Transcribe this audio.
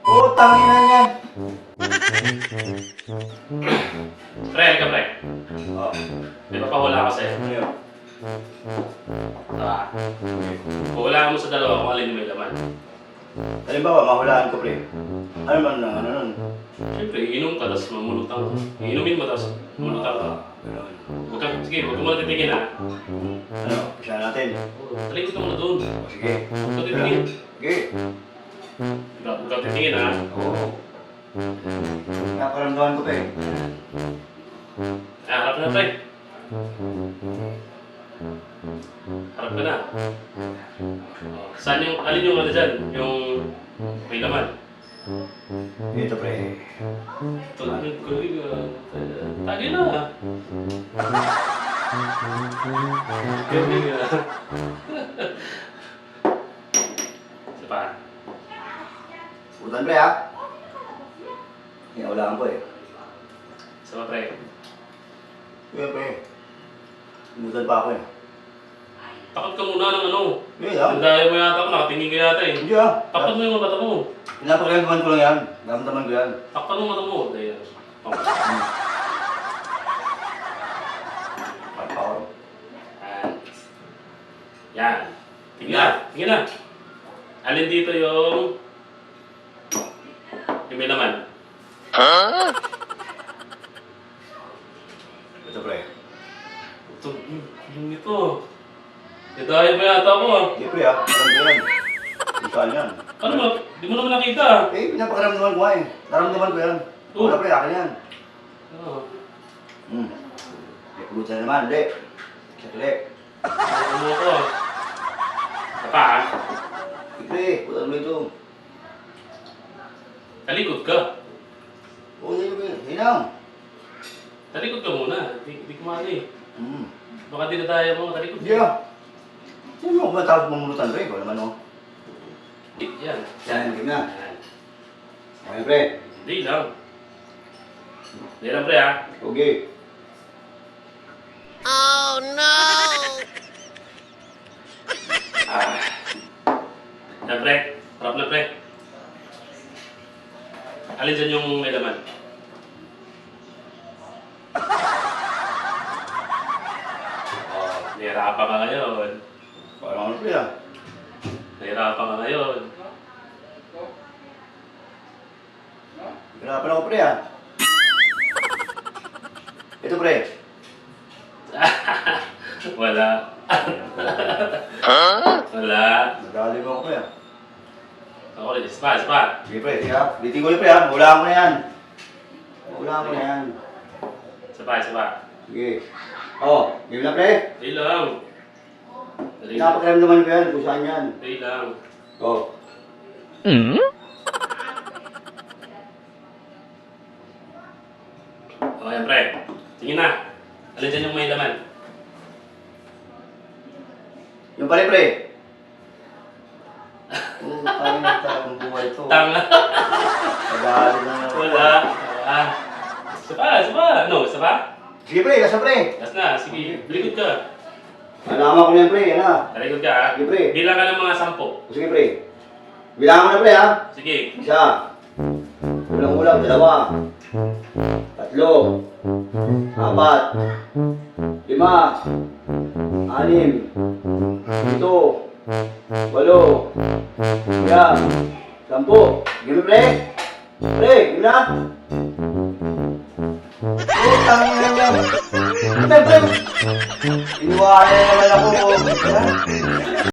Utang ina niyan. Pre, ka pre. Oh, Di ba pahula ka sa'yo? ano yun? Pahulaan mo sa dalawa kung alin yung may laman. Halimbawa, mahulaan ko, pre. Ano man lang, ano nun? Siyempre, iinom ka, tapos mamulutang ka. Iinumin mo, tapos mamulutang ka. Ganun. Sige, huwag ka muna titigin ha. Ano, umpisa natin. Talikod ka muna doon. O, sige. Huwag ka titigin. Sige. Huwag ka titigin ha. Oo. Nakaramdaman ko, pre. Harap na pre. Harap ka na. Saan yung, alin yung ano dyan? Yung may laman. Dito, pre. Tagay na. Galing ah. Isa pa. Utan, pre, ha? Hinahulaan ko, eh. Isa pa pre. Sige, pre. Umutan pa ako, eh. Takot ka muna ng ano. Hindi, ha? Nandayo mo yata ako, nakatingin ka yata eh. Hindi, ha? Takot mo yung mata mo. Pinapakaramdaman ko lang yan. Naramdaman ko yan. Takpan mo mata mo. Dahil, oh. Pagpakaw. Yan. Tingnan na. Tingnan na. Alin dito yung may laman? Ito, pre. Ito, yung ito. Nadayo mo yata ako ah. Sige, pre, ha? Alam ko yan. Kung saan yan. Ano ba? Di mo naman nakita. Eh, pinapakaramdaman ko nga, eh. Naramdaman ko yan. Oh. Wala, pre, akin yan. Oo. May pulutan naman, hindi. Sakli. Ano ako ah. Tapa ah. Pre, putan mo ito. Talikod ka. Oo, sige, pre. Hinang. Talikod ka muna. Di kumali. Hmm. Baka dinadaya mo. Talikod Hindi, ha? Sino mo ba tapos mamulutan, pre? Ikaw naman, oh. Yan. Yan, game na. Yan. Okay, pre. Hindi lang. Hindi lang pre ah. Okay. Oh no! Yan pre. Harap na pre. Alin dyan yung may laman? Oh, nahirapan ka ngayon. Parang ano, pre, ha? Nahirapan ka ngayon. Hirapan ako, pre, ha? Ito, pre. Wala. Wala. Nagaling ako, pre, ha? Ako rin. Ispa. Sige, pre. Sige, ha? Ulitin ko ulit, pre, ha? Hulaan ko na yan. Hulaan ko na yan. Ispa. Sige. Oh, game na, pre. Hindi lang. Dali lang. Pinapakaramdaman ko yan. Kung saan yan. Hindi lang. Oh. O yan pre. Tingin na. Alin dyan yung may laman? Yung pala, pre. Parang nagtarang buhay ito. Tanga. Nagaling na ako. Wala. Isa pa. Ano? Isa pa? Sige, pre. Kasa, pre. Last na. Sige. Likod ka. Alaman ko na yan, pre. Yan, ha? Talikod ka ha. Sige, pre. Bilang ka ng mga 10. Sige, pre. Bilangan mo na, pre, ha? Sige. Isa. Ulang-ulang, 2. 3. 4. 5. 6. 7. 8. 9. 10. Game, pre. Pre, game na. Putang ina yan. Pre, pre. Iniwala naman ako.